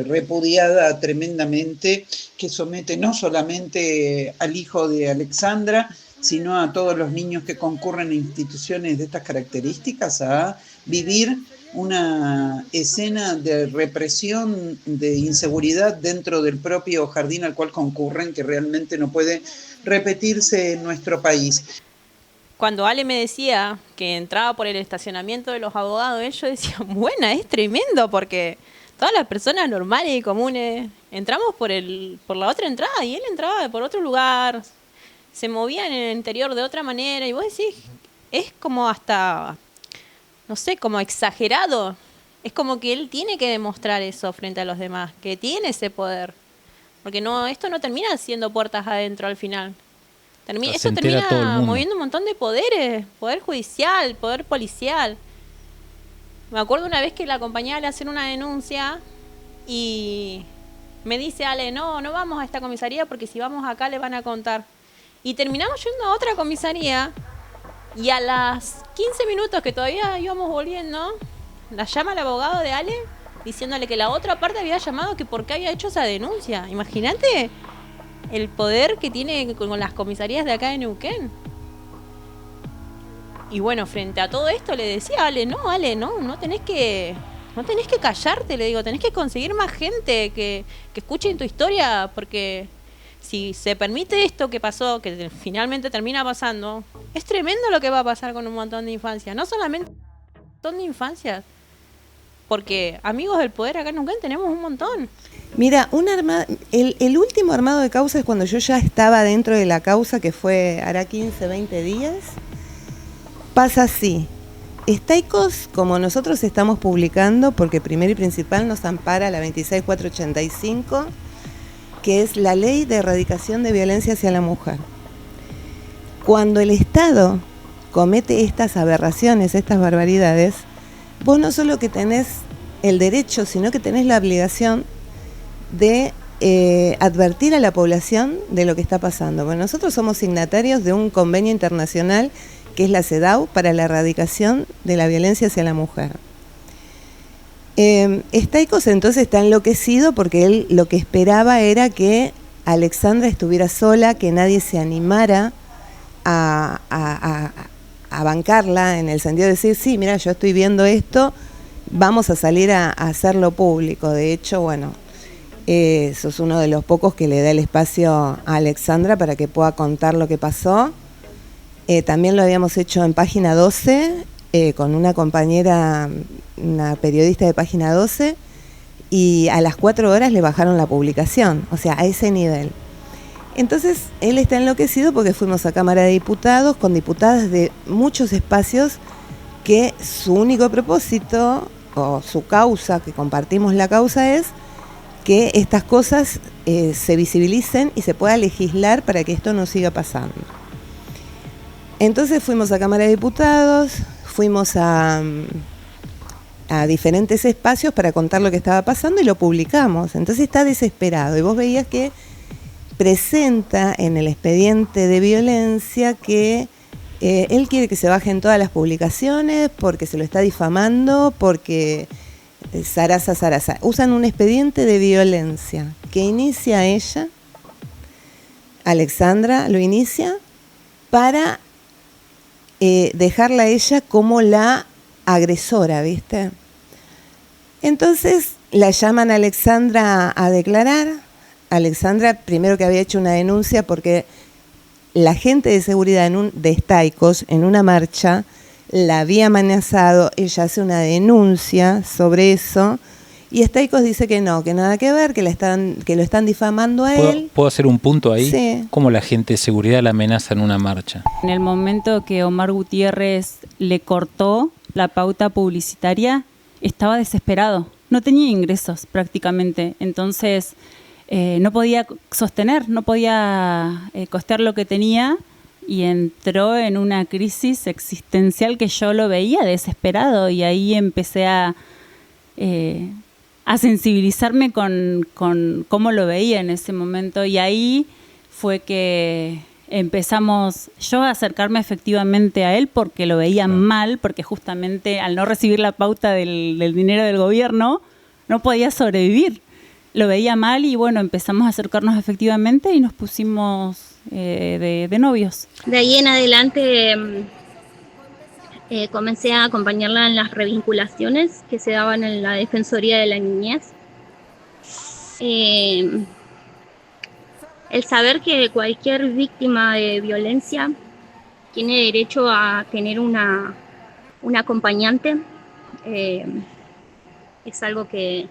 repudiada tremendamente, que somete no solamente al hijo de Alexandra, sino a todos los niños que concurren a instituciones de estas características a vivir una escena de represión, de inseguridad dentro del propio jardín al cual concurren, que realmente no puede repetirse en nuestro país. Cuando Ale me decía que entraba por el estacionamiento de los abogados, yo decía, bueno, es tremendo, porque todas las personas normales y comunes entramos por la otra entrada y él entraba por otro lugar, se movía en el interior de otra manera y vos decís, es como hasta, no sé, como exagerado. Es como que él tiene que demostrar eso frente a los demás, que tiene ese poder. Porque esto no termina siendo puertas adentro al final. Esto termina moviendo un montón de poderes, poder judicial, poder policial. Me acuerdo una vez que la acompañé a hacer una denuncia y me dice Ale, no vamos a esta comisaría porque si vamos acá le van a contar. Y terminamos yendo a otra comisaría y a las 15 minutos que todavía íbamos volviendo, La llama el abogado de Ale diciéndole que la otra parte había llamado que por qué había hecho esa denuncia. Imagínate el poder que tiene con las comisarías de acá de Neuquén. Y bueno, frente a todo esto le decía a Ale, no tenés que callarte, le digo, tenés que conseguir más gente que escuchen tu historia, porque si se permite esto que pasó, que finalmente termina pasando, es tremendo lo que va a pasar con un montón de infancias. No solamente un montón de infancias, porque amigos del poder acá en Neuquén tenemos un montón. Mira, el último armado de causa es cuando yo ya estaba dentro de la causa, que fue hará 15, 20 días. Pasa así. Estaicos, como nosotros estamos publicando, porque primero y principal nos ampara la 26485, que es la Ley de Erradicación de Violencia hacia la Mujer. Cuando el Estado comete estas aberraciones, estas barbaridades, vos no solo que tenés el derecho, sino que tenés la obligación de advertir a la población de lo que está pasando. Bueno, nosotros somos signatarios de un convenio internacional que es la CEDAW para la erradicación de la violencia hacia la mujer. Estaicos entonces está enloquecido porque él lo que esperaba era que Alexandra estuviera sola, que nadie se animara a bancarla, en el sentido de decir, sí, mira, yo estoy viendo esto, vamos a salir a hacerlo público. De hecho, bueno, sos uno de los pocos que le da el espacio a Alexandra para que pueda contar lo que pasó. También lo habíamos hecho en Página 12, con una compañera, una periodista de Página 12, y a las 4 horas le bajaron la publicación, o sea, a ese nivel. Entonces, él está enloquecido porque fuimos a Cámara de Diputados con diputadas de muchos espacios que su único propósito, o su causa, que compartimos la causa, es que estas cosas se visibilicen y se pueda legislar para que esto no siga pasando. Entonces fuimos a Cámara de Diputados, fuimos a diferentes espacios para contar lo que estaba pasando y lo publicamos. Entonces está desesperado y vos veías que presenta en el expediente de violencia que él quiere que se bajen todas las publicaciones porque se lo está difamando, porque zaraza. Usan un expediente de violencia que inicia ella, Alexandra lo inicia, para dejarla a ella como la agresora, ¿viste? Entonces la llaman a Alexandra a declarar. Alexandra, primero que había hecho una denuncia porque la gente de seguridad de Estaicos, en una marcha, la había amenazado. Ella hace una denuncia sobre eso y Estaicos dice que no, que nada que ver, que lo están difamando a él. ¿Puedo hacer un punto ahí? Sí. ¿Cómo la gente de seguridad la amenaza en una marcha? En el momento que Omar Gutiérrez le cortó la pauta publicitaria, estaba desesperado. No tenía ingresos prácticamente. Entonces no podía sostener, no podía costear lo que tenía y entró en una crisis existencial que yo lo veía desesperado y ahí empecé a sensibilizarme con cómo lo veía en ese momento y ahí fue que empezamos yo a acercarme efectivamente a él porque lo veía mal, porque justamente al no recibir la pauta del dinero del gobierno no podía sobrevivir. Lo veía mal y bueno, empezamos a acercarnos efectivamente y nos pusimos de novios. De ahí en adelante comencé a acompañarla en las revinculaciones que se daban en la Defensoría de la Niñez. El saber que cualquier víctima de violencia tiene derecho a tener una acompañante es algo que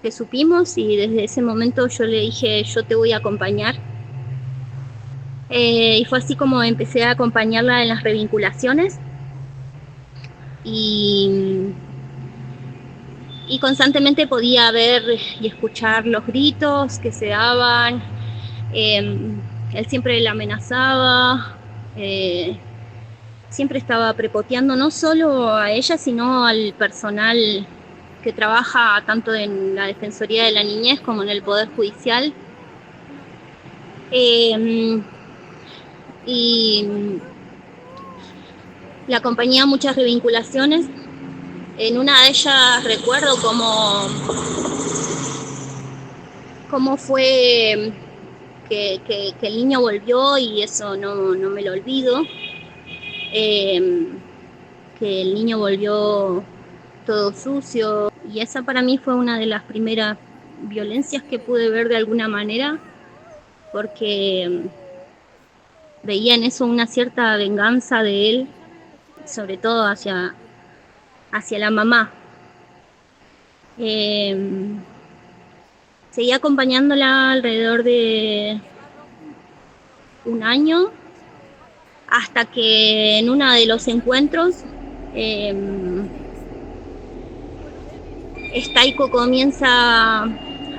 supimos y desde ese momento yo le dije, yo te voy a acompañar. Y fue así como empecé a acompañarla en las revinculaciones y constantemente podía ver y escuchar los gritos que se daban. Él siempre la amenazaba, siempre estaba prepoteando no solo a ella sino al personal que trabaja tanto en la Defensoría de la Niñez como en el Poder Judicial. Y la acompañé a muchas revinculaciones En una de ellas recuerdo cómo fue que el niño volvió, y eso no me lo olvido. Que el niño volvió todo sucio, y esa para mí fue una de las primeras violencias que pude ver de alguna manera, porque veía en eso una cierta venganza de él, sobre todo hacia la mamá. Seguí acompañándola alrededor de un año, hasta que en uno de los encuentros Staiko comienza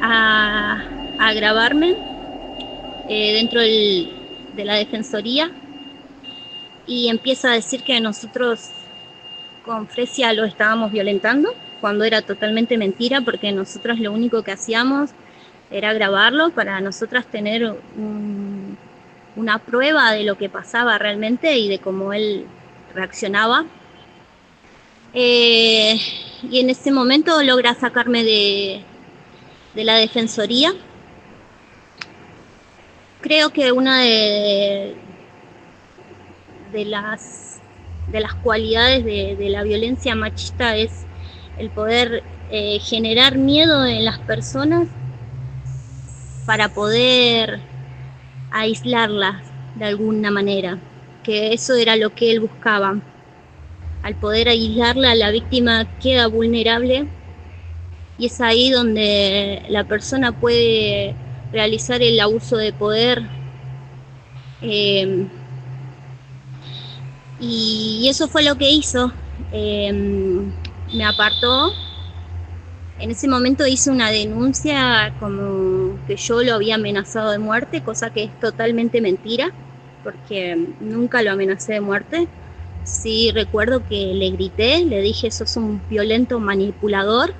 a grabarme dentro de la defensoría, y empieza a decir que nosotros con Fresia lo estábamos violentando, cuando era totalmente mentira, porque nosotros lo único que hacíamos era grabarlo para nosotras tener una prueba de lo que pasaba realmente y de cómo él reaccionaba. Y en ese momento logra sacarme de la defensoría. Creo que una de las cualidades de la violencia machista es el poder generar miedo en las personas para poder aislarlas de alguna manera, que eso era lo que él buscaba. Al poder aislarla, la víctima queda vulnerable, y es ahí donde la persona puede realizar el abuso de poder, y eso fue lo que hizo. Me apartó. En ese momento hice una denuncia como que yo lo había amenazado de muerte, cosa que es totalmente mentira, porque nunca lo amenacé de muerte. Sí recuerdo que le grité, le dije: sos un violento manipulador.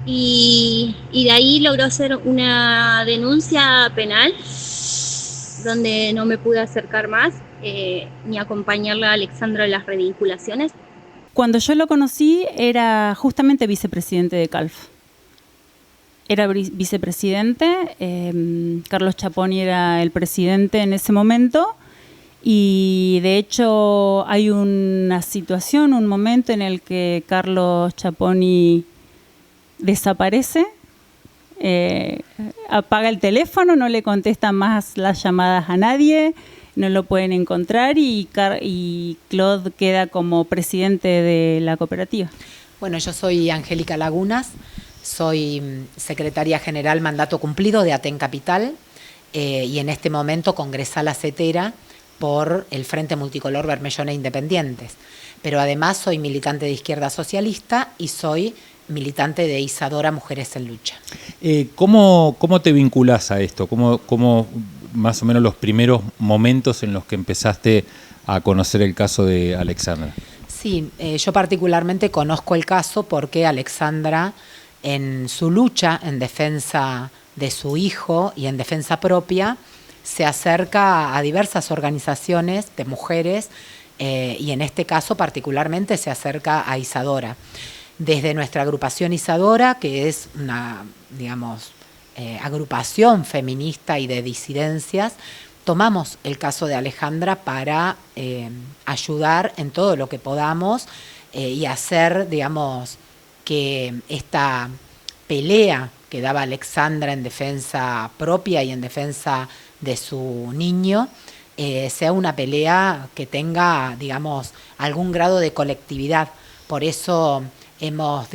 Y de ahí logró hacer una denuncia penal, donde no me pude acercar más, ni acompañarla a Alexandra en las revinculaciones. Cuando yo lo conocí era justamente vicepresidente de CALF. Era vicepresidente, Carlos Chaponi era el presidente en ese momento, y de hecho hay una situación, un momento en el que Carlos Chaponi desaparece, apaga el teléfono, no le contesta más las llamadas a nadie, no lo pueden encontrar, y Claude queda como presidente de la cooperativa. Bueno, yo soy Angélica Lagunas, soy secretaria general mandato cumplido de Aten Capital, y en este momento congresala cetera por el Frente Multicolor Bermellón e Independientes. Pero además soy militante de Izquierda Socialista y soy militante de Isadora Mujeres en Lucha. ¿Cómo te vinculás a esto? ¿Cómo más o menos los primeros momentos en los que empezaste a conocer el caso de Alexandra? Sí, yo particularmente conozco el caso porque Alexandra, en su lucha en defensa de su hijo y en defensa propia, se acerca a diversas organizaciones de mujeres, y en este caso particularmente se acerca a Isadora. Desde nuestra agrupación Isadora, que es una, agrupación feminista y de disidencias, tomamos el caso de Alejandra para ayudar en todo lo que podamos, y hacer, que esta pelea que daba Alexandra en defensa propia y en defensa de su niño sea una pelea que tenga, algún grado de colectividad. Por eso hemos,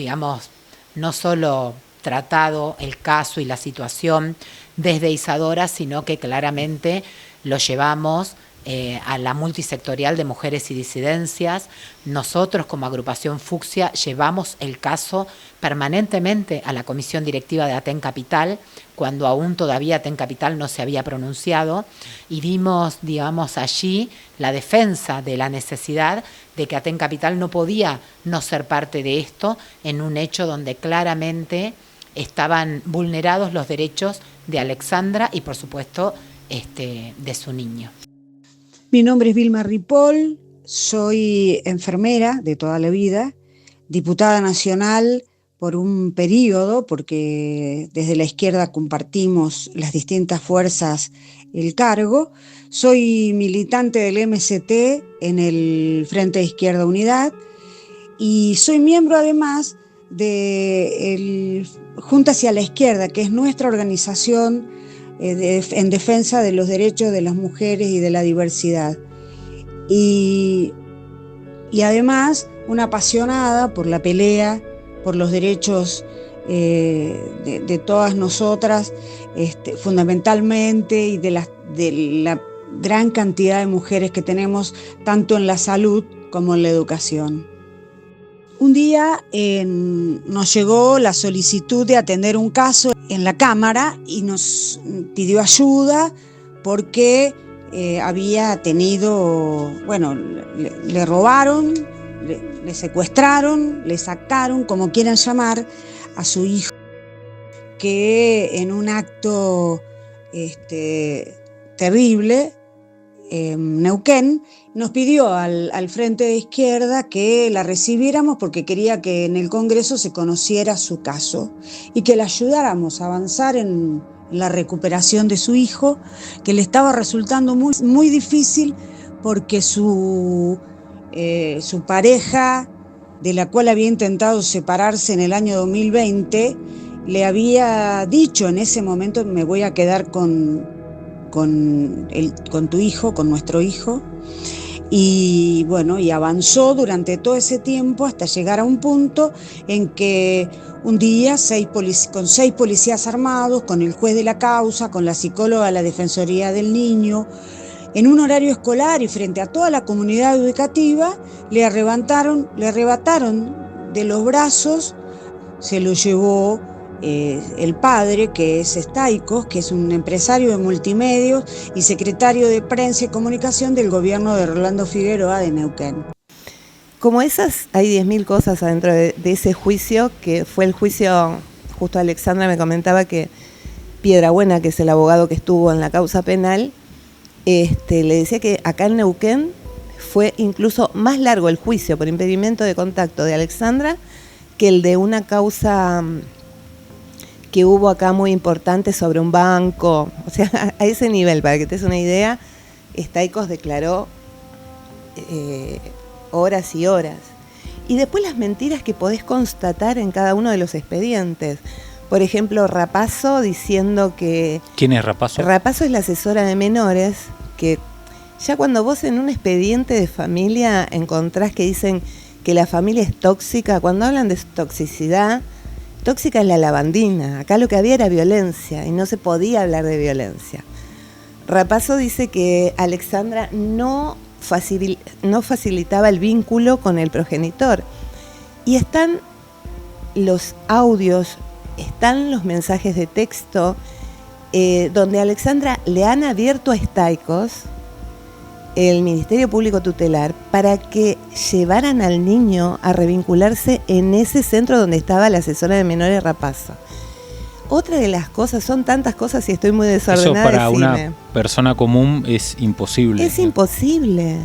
no solo tratado el caso y la situación desde Isadora, sino que claramente lo llevamos a la multisectorial de mujeres y disidencias. Nosotros como agrupación Fucsia llevamos el caso permanentemente a la comisión directiva de Aten Capital, cuando aún todavía Aten Capital no se había pronunciado, y vimos, allí la defensa de la necesidad de que Aten Capital no podía no ser parte de esto, en un hecho donde claramente estaban vulnerados los derechos de Alexandra y por supuesto de su niño. Mi nombre es Vilma Ripoll, soy enfermera de toda la vida, diputada nacional por un periodo, porque desde la izquierda compartimos las distintas fuerzas el cargo. Soy militante del MST en el Frente de Izquierda Unidad y soy miembro además de Junta hacia la Izquierda, que es nuestra organización en defensa de los derechos de las mujeres y de la diversidad. Y además una apasionada por la pelea, por los derechos de todas nosotras, fundamentalmente, y de la gran cantidad de mujeres que tenemos, tanto en la salud como en la educación. Un día nos llegó la solicitud de atender un caso en la Cámara y nos pidió ayuda porque había tenido, le robaron, le secuestraron, le sacaron, como quieran llamar, a su hijo, que en un acto terrible, Neuquén, nos pidió al Frente de Izquierda que la recibiéramos porque quería que en el Congreso se conociera su caso y que la ayudáramos a avanzar en la recuperación de su hijo, que le estaba resultando muy, muy difícil porque su pareja, de la cual había intentado separarse en el año 2020, le había dicho en ese momento: me voy a quedar con tu hijo, con nuestro hijo. Y avanzó durante todo ese tiempo hasta llegar a un punto en que un día con 6 policías armados, con el juez de la causa, con la psicóloga de la Defensoría del Niño, en un horario escolar y frente a toda la comunidad educativa, le arrebataron de los brazos, se lo llevó el padre, que es Staikos, que es un empresario de multimedios y secretario de Prensa y Comunicación del gobierno de Rolando Figueroa de Neuquén. Como esas, hay 10.000 cosas adentro de ese juicio, que fue el juicio, justo Alexandra me comentaba que Piedrabuena, que es el abogado que estuvo en la causa penal, le decía que acá en Neuquén fue incluso más largo el juicio por impedimento de contacto de Alexandra que el de una causa que hubo acá muy importante sobre un banco. O sea, a ese nivel, para que te des una idea, Staikos declaró horas y horas. Y después las mentiras que podés constatar en cada uno de los expedientes. Por ejemplo, Rapazo diciendo que... ¿Quién es Rapazo? Rapazo es la asesora de menores, que ya cuando vos en un expediente de familia encontrás que dicen que la familia es tóxica, cuando hablan de toxicidad, tóxica es la lavandina. Acá lo que había era violencia y no se podía hablar de violencia. Rapazo dice que Alexandra no facilitaba el vínculo con el progenitor. Y están los audios, están los mensajes de texto donde a Alexandra le han abierto a Staikos, el Ministerio Público Tutelar, para que llevaran al niño a revincularse en ese centro donde estaba la asesora de menores Rapazo. Otra de las cosas, son tantas cosas y estoy muy desordenada. Eso para una persona común es imposible. Es imposible.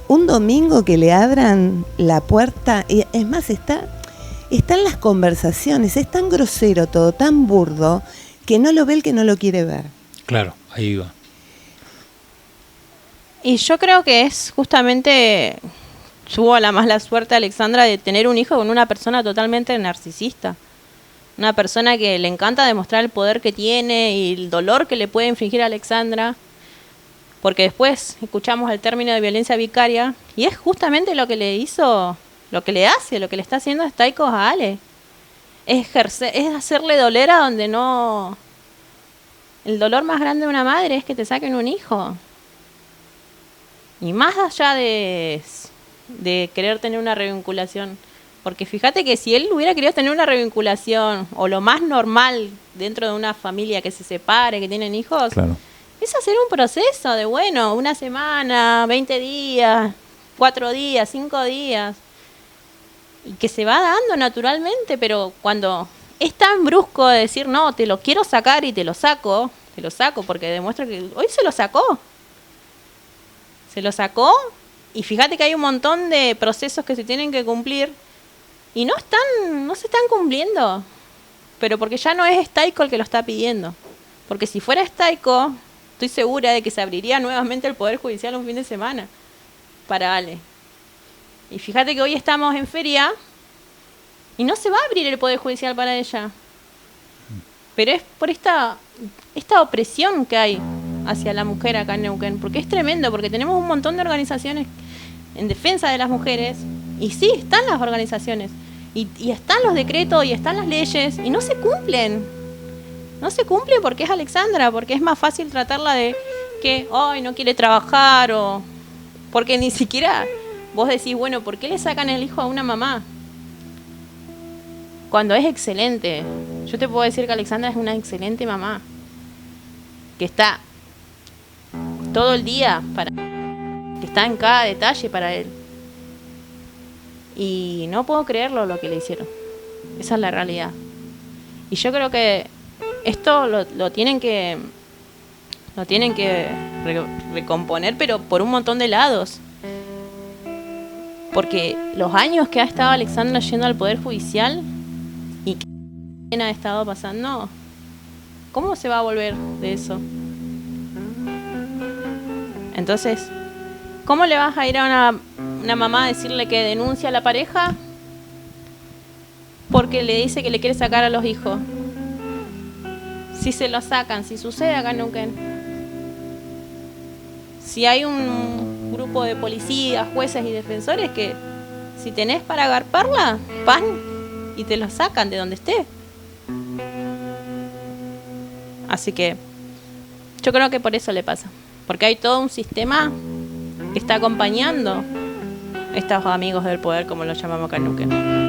Un domingo que le abran la puerta, y es más, están las conversaciones, es tan grosero todo, tan burdo, que no lo ve el que no lo quiere ver. Claro, ahí va. Y yo creo que es justamente, tuvo la mala suerte Alexandra de tener un hijo con una persona totalmente narcisista. Una persona que le encanta demostrar el poder que tiene y el dolor que le puede infligir a Alexandra. Porque después escuchamos el término de violencia vicaria y es justamente lo que le hizo, lo que le hace, lo que le está haciendo Staikos a Ale. Es hacerle doler a donde no... El dolor más grande de una madre es que te saquen un hijo. Y más allá de querer tener una revinculación. Porque fíjate que si él hubiera querido tener una revinculación, o lo más normal dentro de una familia que se separe, que tienen hijos, claro, es hacer un proceso de, una semana, 20 días, 4 días, 5 días. Y que se va dando naturalmente, pero cuando es tan brusco de decir, no, te lo quiero sacar y te lo saco porque demuestra que hoy se lo sacó. Se lo sacó Y fíjate que hay un montón de procesos que se tienen que cumplir y no se están cumpliendo. Pero porque ya no es Staico el que lo está pidiendo. Porque si fuera Staico, estoy segura de que se abriría nuevamente el Poder Judicial un fin de semana para Ale. Y fíjate que hoy estamos en feria y no se va a abrir el Poder Judicial para ella. Pero es por esta opresión que hay hacia la mujer acá en Neuquén. Porque es tremendo, porque tenemos un montón de organizaciones en defensa de las mujeres. Y sí, están las organizaciones. Y están los decretos y están las leyes. Y no se cumplen. No se cumplen porque es Alexandra. Porque es más fácil tratarla de que hoy no quiere trabajar. O porque ni siquiera vos decís, bueno, ¿por qué le sacan el hijo a una mamá? Cuando es excelente. Yo te puedo decir que Alexandra es una excelente mamá. Que está todo el día que está en cada detalle para él. Y no puedo creerlo lo que le hicieron. Esa es la realidad. Y yo creo que esto lo tienen que recomponer, pero por un montón de lados. Porque los años que ha estado Alexandra yendo al Poder Judicial y que ha estado pasando, ¿cómo se va a volver de eso? Entonces, ¿cómo le vas a ir a una mamá a decirle que denuncia a la pareja porque le dice que le quiere sacar a los hijos? Si se lo sacan, si sucede acá en Neuquén. Si hay un grupo de policías, jueces y defensores que si tenés para agarparla, van y te lo sacan de donde esté. Así que yo creo que por eso le pasa. Porque hay todo un sistema que está acompañando a estos amigos del poder, como lo llamamos acá en Neuquén.